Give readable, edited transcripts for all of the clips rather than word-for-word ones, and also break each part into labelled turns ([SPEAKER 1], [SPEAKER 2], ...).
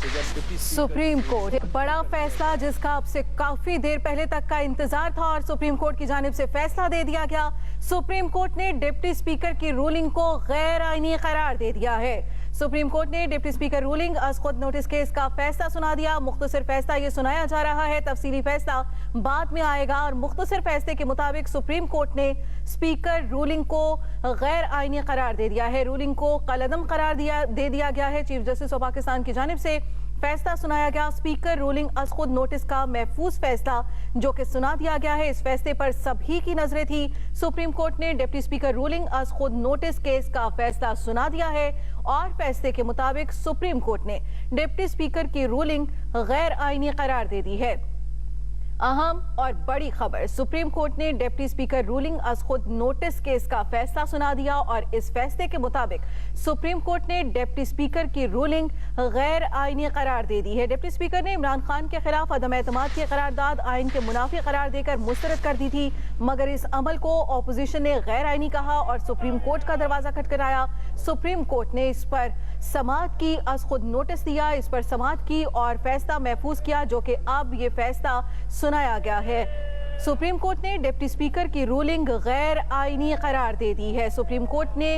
[SPEAKER 1] Supreme court एक बड़ा फैसला जिसका अब से काफी देर पहले तक का इंतजार था और सुप्रीम कोर्ट की जानिब से फैसला दे दिया गया। सुप्रीम कोर्ट ने डिप्टी स्पीकर की रूलिंग को गैर आईनी करार दे दिया है। सुप्रीम कोर्ट ने डिप्टी स्पीकर रूलिंग अज खुद नोटिस केस का फैसला सुना दिया। मुख्तसर फैसला ये सुनाया जा रहा है, तफसीली फैसला बाद में आएगा। और मुख्तसर फैसले के मुताबिक सुप्रीम कोर्ट ने स्पीकर रूलिंग को गैर आईनी करार दे दिया है। रूलिंग को कलअदम करार दे दिया गया है। चीफ जस्टिस ऑफ पाकिस्तान की जानिब से फैसला सुनाया गया। स्पीकर रूलिंग अज खुद नोटिस का महफूज फैसला जो कि सुना दिया गया है। इस फैसले पर सभी की नजरें थी। सुप्रीम कोर्ट ने डिप्टी स्पीकर रूलिंग अज खुद नोटिस केस का फैसला सुना दिया है और फैसले के मुताबिक सुप्रीम कोर्ट ने डिप्टी स्पीकर की रूलिंग गैर आईनी करार दे दी है। अहम और बड़ी खबर, सुप्रीम कोर्ट ने डिप्टी स्पीकर रूलिंग अज खुद नोटिस केस का फैसला सुना दिया और इस फैसले के मुताबिक सुप्रीम कोर्ट ने डिप्टी स्पीकर की रूलिंग गैर आईनी करार दे दी है। डिप्टी स्पीकर ने इमरान खान के खिलाफ अदम एतमाद की करारदाद आइन के मुनाफी करार देकर मुस्तरद कर दी थी, मगर इस अमल को अपोजिशन ने गैर आईनी कहा और सुप्रीम कोर्ट का दरवाजा खटखटाया। सुप्रीम कोर्ट ने इस पर समाअत की, अज खुद नोटिस दिया, इस पर समाअत की और फैसला महफूज किया जो कि अब ये फैसला सुनाया गया है। सुप्रीम कोर्ट ने डिप्टी स्पीकर की रूलिंग गैर आईनी करार दे दी है। सुप्रीम कोर्ट ने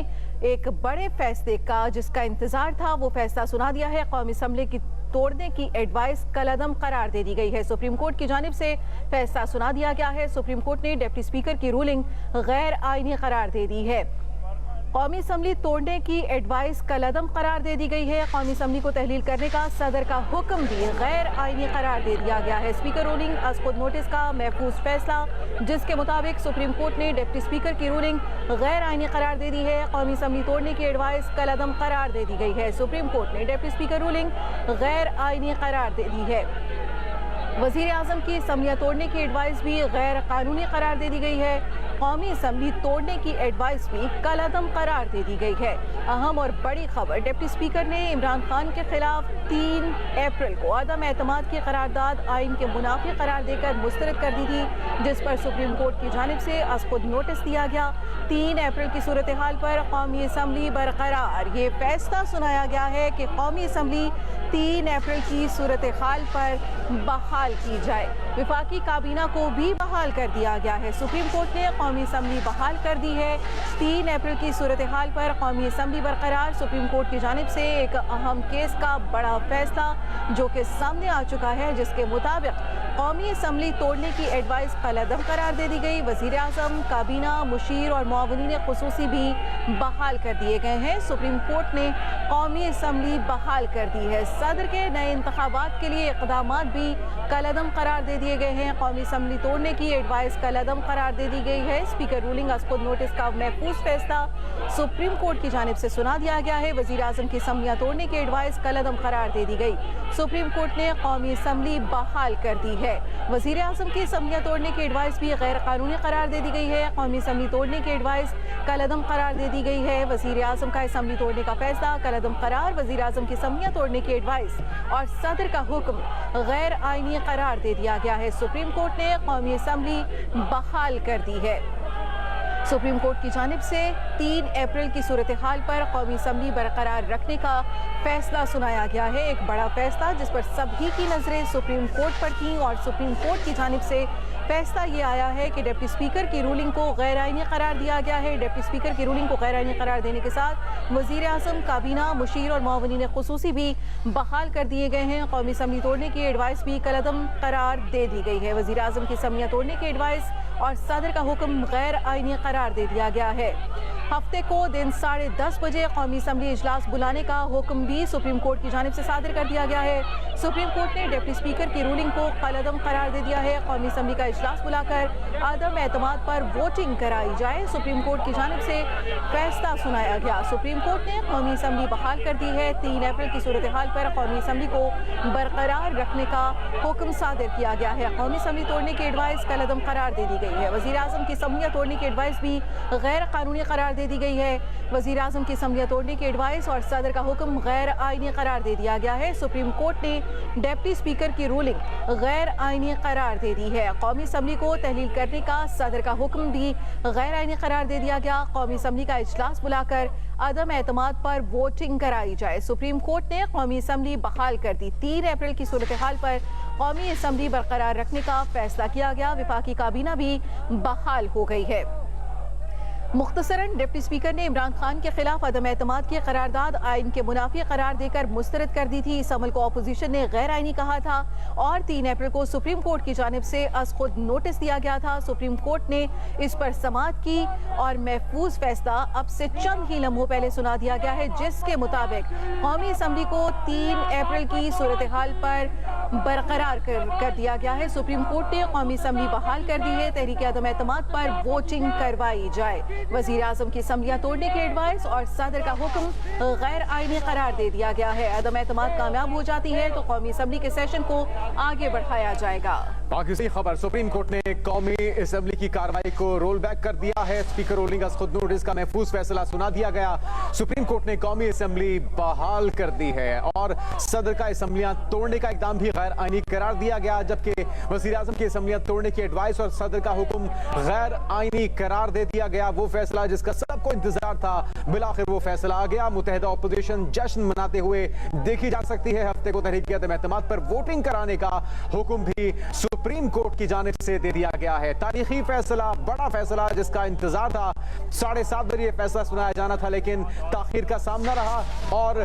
[SPEAKER 1] एक बड़े फैसले का जिसका इंतजार था वो फैसला सुना दिया है। कौमी असम्बली की तोड़ने की एडवाइस कलअदम करार दे दी गई है। सुप्रीम कोर्ट की जानिब से फैसला सुना दिया गया है। सुप्रीम कोर्ट ने डिप्टी स्पीकर की रूलिंग गैर आईनी करार दे दी है। कौमी असम्बली तोड़ने की एडवाइस कलअदम करार दे दी गई है। कौमी असम्बली को तहलील करने का सदर का हुक्म भी गैर आईनी करार दे दिया गया है। स्पीकर रूलिंग अज खुद नोटिस का महफूज फैसला जिसके मुताबिक सुप्रीम कोर्ट ने डिप्टी स्पीकर की रूलिंग गैर आईनी करार दे दी है। कौमी असम्बली तोड़ने की एडवाइस कलअदम करार दे दी गई है। सुप्रीम कोर्ट ने डिप्टी स्पीकर रूलिंग गैर आईनी करार दे दी है। वजीर आजम की असम्बलियाँ तोड़ने की एडवाइस भी गैर कानूनी करार दे दी गई है। कौमी असम्बली तोड़ने की एडवाइस भी कलअदम करार दे दी गई है। अहम और बड़ी खबर, डिप्टी स्पीकर ने इमरान खान के खिलाफ 3 अप्रैल को अदम एतमाद की करारदाद आइन के मुनाफी करार देकर मुस्तरद कर दी थी, जिस पर सुप्रीम कोर्ट की जानिब से अज खुद नोटिस दिया गया। 3 अप्रैल की सूरत हाल पर कौमी असम्बली बरकरार। ये फैसला सुनाया गया है कि कौमी असम्बली 3 अप्रैल की सूरत हाल पर बहाल की जाए। विफाकी काबीना को भी बहाल कर दिया गया है। सुप्रीम कोर्ट ने कौमी असम्बली बहाल कर दी है। 3 अप्रैल की सूरत हाल पर कौमी असम्बली बरकरार। सुप्रीम कोर्ट की जानिब से एक अहम केस का बड़ा फैसला जो कि सामने आ चुका है, जिसके मुताबिक कौमी असम्बली तोड़ने की एडवाइस कलअदम करार दे दी गई। वजीर आजम, काबीना, मुशीर और मुआवनीन खुसूसी भी बहाल कर दिए गए हैं। सुप्रीम कोर्ट ने कौमी असम्बली बहाल कर दी है। सदर के नए इंतखाबात के लिए इक़दामात भी कलअदम करार दे दिए गए हैं। कौमी असम्बली तोड़ने की एडवाइस कलअदम करार दे दी गई है। स्पीकर रूलिंग अज खुद नोटिस का महफूज फैसला सुप्रीम कोर्ट की जानिब से सुना दिया गया है। वजीर आजम की असम्बलियाँ तोड़ने की एडवाइस कलअदम करार दे दी गई। सुप्रीम कोर्ट ने कौमी असम्बली बहाल कर दी है। वजीर आजम की असम्बलियाँ तोड़ने की एडवाइस भी गैर कानूनी करार दे दी गई है। कौमी असम्बली तोड़ने की एडवाइस कलअदम करार दे दी गई है। वजीर आजम का असम्बली तोड़ने का फैसला कलअदम करार। वजीर आजम की असम्बलियाँ तोड़ने की एडवाइस और सदर का हुक्म गैर आईनी करार दे दिया गया है। सुप्रीम कोर्ट ने कौमी असम्बली बहाल कर दी है। सुप्रीम कोर्ट की जानिब से 3 अप्रैल की सूरत हाल पर कौमी असम्बली बरकरार रखने का फैसला सुनाया गया है। एक बड़ा फैसला जिस पर सभी की नजरें सुप्रीम कोर्ट पर थीं और सुप्रीम कोर्ट की जानिब से फैसला ये आया है कि डिप्टी स्पीकर की रूलिंग को गैर आईनी करार दिया गया है। डिप्टी स्पीकर की रूलिंग को गैर आईनी करार देने के साथ वजीर आजम, काबीना, मुशीर और मुआवनीन खुसूसी भी बहाल कर दिए गए हैं। कौमी असम्बली तोड़ने की एडवाइस भी कलअदम करार दे दी गई है। वजीर आजम की असम्बलियाँ तोड़ने की एडवाइस और सदर का हुक्म गैर आईनी करार दे दिया गया है। हफ्ते को दिन 10:30 बजे कौमी असम्बली इजलास बुलाने का हुक्म भी सुप्रीम कोर्ट की जानिब से सादिर कर दिया गया है। सुप्रीम कोर्ट ने डिप्टी स्पीकर की रूलिंग को कलअदम करार दे दिया है। कौमी असम्बली का इजलास बुलाकर अदम एतमाद पर वोटिंग कराई जाए। सुप्रीम कोर्ट की जानिब से फैसला सुनाया गया। सुप्रीम कोर्ट ने कौमी असम्बली बहाल कर दी है। 3 अप्रैल की सूरत हाल पर कौमी असम्बली को बरकरार रखने का हुक्म सादिर किया गया है। कौमी असम्बली तोड़ने की एडवाइस कलअदम करार दे दी गई है। वजीर आजम की असम्बलियाँ तोड़ने की एडवाइस भी गैर कानूनी करार दे दी गई है। वजीर आजम की असम्बलियां तोड़ने की एडवाइस और सदर का हुक्म गैर आईनी करार दे दिया गया है। सुप्रीम कोर्ट ने डिप्टी स्पीकर की रूलिंग गैर आईनी करार दे दी है। कौमी असम्बली को तहलील करने का सदर का हुक्म भी गैर आईनी करार दे दिया गया। कौमी असम्बली का इजलास बुलाकर अदम एतमाद पर वोटिंग कराई जाए। सुप्रीम कोर्ट ने कौमी असम्बली बहाल कर दी। 3 अप्रैल की सूरत हाल पर कौमी असम्बली बरकरार रखने का फैसला किया गया। विफाकी काबीना भी बहाल हो गई है। मुख्तसरन डिप्टी स्पीकर ने इमरान खान के खिलाफ अदम एतमाद की करारदाद आइन के मुनाफी करार देकर मुस्तरद कर दी थी। इस अमल को अपोजिशन ने गैर आइनी कहा था और 3 अप्रैल को सुप्रीम कोर्ट की जानिब से अज खुद नोटिस दिया गया था। सुप्रीम कोर्ट ने इस पर समाअत की और महफूज फैसला अब से चंद ही लम्हों पहले सुना दिया गया है, जिसके मुताबिक कौमी असम्बली को 3 अप्रैल की सूरत हाल पर बरकरार कर दिया गया है। सुप्रीम कोर्ट ने कौमी असम्बली बहाल कर दी है। तहरीक अदम एतमाद पर वोटिंग करवाई जाए। वजीर आजम की असम्बलियां तोड़ने की एडवाइस और सदर का हुक्म गैर आईनी करार दे दिया गया है। अदम एतमाद कामयाब हो जाती है तो कौमी असम्बली के सेशन को आगे बढ़ाया जाएगा।
[SPEAKER 2] पाकिस्तानी खबर, सुप्रीम कोर्ट ने कौमी असम्बली की कार्रवाई को रोल बैक कर दिया है। स्पीकर रोलिंग अज खुद नोटिस का महफूज फैसला सुना दिया गया। सुप्रीम कोर्ट ने कौमी असम्बली बहाल कर दी है और सदर का असम्बलियां तोड़ने का इकदाम भी गैर आईनी करार दिया गया, जबकि वजीर आजम की असम्बलियां तोड़ने की एडवाइस और सदर का हुक्म गैर आईनी करार दे दिया गया। वो फैसला जिसका सबको इंतजार था, बिलाखिर वो फैसला आ गया। मुत्तहिदा अपोजिशन जश्न मनाते हुए देखी जा सकती है। हफ्ते को तहरीक अदम एतमाद पर वोटिंग कराने का हुक्म भी सुप्रीम कोर्ट की जानिब से दे दिया गया है। तारीखी फैसला, बड़ा फैसला जिसका इंतजार था। 7:30 बजे फैसला सुनाया जाना था, लेकिन ताखीर का सामना रहा और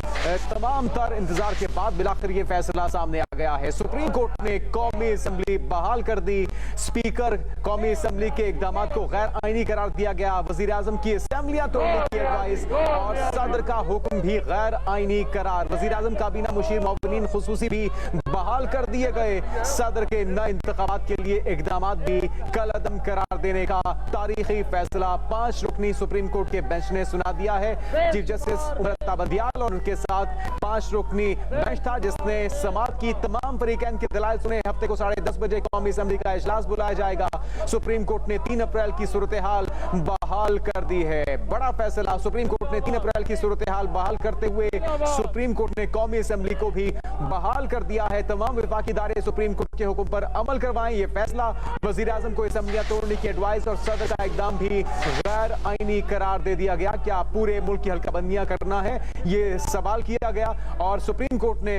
[SPEAKER 2] तमाम तर इंतजार के बाद बिलाखिर ये फैसला सामने आ गया है। सुप्रीम कोर्ट ने कौमी असम्बली बहाल कर दी। स्पीकर कौमी असम्बली के इकदाम को गैर आईनी करार दिया गया। वजीर आजम की असम्बलियां तोड़ने की एडवाइस और सदर का हुक्म भी गैर आईनी करार। वजीर आजम काबीना मुशीर मुअव्विनीन खुसूसी भी बहाल कर दिए गए। सदर के नए इंतखाबात के लिए इकदाम भी कल अदम करार देने का तारीखी फैसला 5 रुकनी सुप्रीम कोर्ट के बेंच ने सुना दिया है। चीफ जस्टिस उमर अता बंदियाल और उनके साथ 5 रुकनी बेंच था, जिसने समाअत की तमाम फरीकैन के दलाइल सुने। हफ्ते को 10:30 बजे कौमी असम्बली का इजलास बुलाया जाएगा। सुप्रीम कोर्ट ने 3 अप्रैल की सूरत हाल बहाल कर दी है। बड़ा फैसला, सुप्रीम कोर्ट ने 3 अप्रैल की सूरत हाल बहाल करते हुए सुप्रीम कोर्ट ने कौमी असम्बली को भी बहाल कर दिया है। तमाम विफाकी इदारे सुप्रीम कोर्ट के हुक्म पर अमल करवाएं। ये फैसला वजीर आजम को असम्बलियां तोड़ने की एडवाइस और सदर का इकदाम भी गैर आईनी करार दे दिया गया। क्या पूरे मुल्क की हल्काबंदियां करना है, ये सवाल किया गया और सुप्रीम कोर्ट ने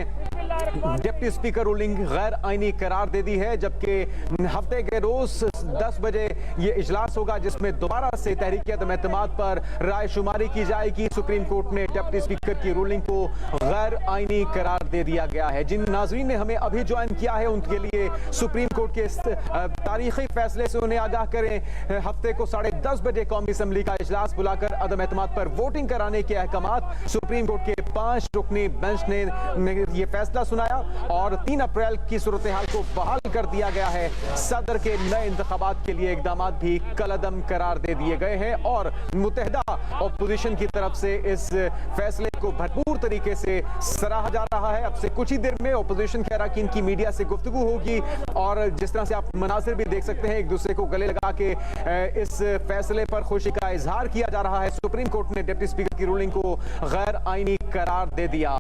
[SPEAKER 2] डिप्टी स्पीकर रूलिंग गैर आईनी करार दे दी है। जबकि हफ्ते के रोज 10 बजे ये इजलास होगा, जिसमें दोबारा से तहरीक अदम एतमाद पर राय शुमारी की जाएगी। सुप्रीम कोर्ट ने डिप्टी स्पीकर की रूलिंग को गैर आईनी करार दे दिया गया है। जिन नाज़रीन ने हमें अभी ज्वाइन किया है, उनके लिए सुप्रीम कोर्ट के इस तारीखी फैसले से उन्हें आगाह करें। हफ्ते को 10:30 बजे कौमी असम्बली का इजलास बुलाकर अदम एतमाद पर वोटिंग कराने के अहकामात सुप्रीम कोर्ट के 5 रुकनी बेंच ने यह फैसला सुनाया और 3 अप्रैल की सूरत हाल को बहाल कर दिया गया है। सदर के नए इंतखाबात के लिए इकदाम भी कल अदम करार दे दिए गए हैं और मुत्तहिदा अपोजिशन की तरफ से इस फैसले को भरपूर तरीके से सराहा जा रहा है। अब से कुछ ही देर में अपोजिशन के अरकान की मीडिया से गुफ्तगू होगी और जिस तरह से आप मनासिर भी देख सकते हैं, एक दूसरे को गले लगा के इस फैसले पर खुशी का इजहार किया जा रहा है। सुप्रीम कोर्ट ने डिप्टी स्पीकर की रूलिंग को गैर आईनी करार दे दिया।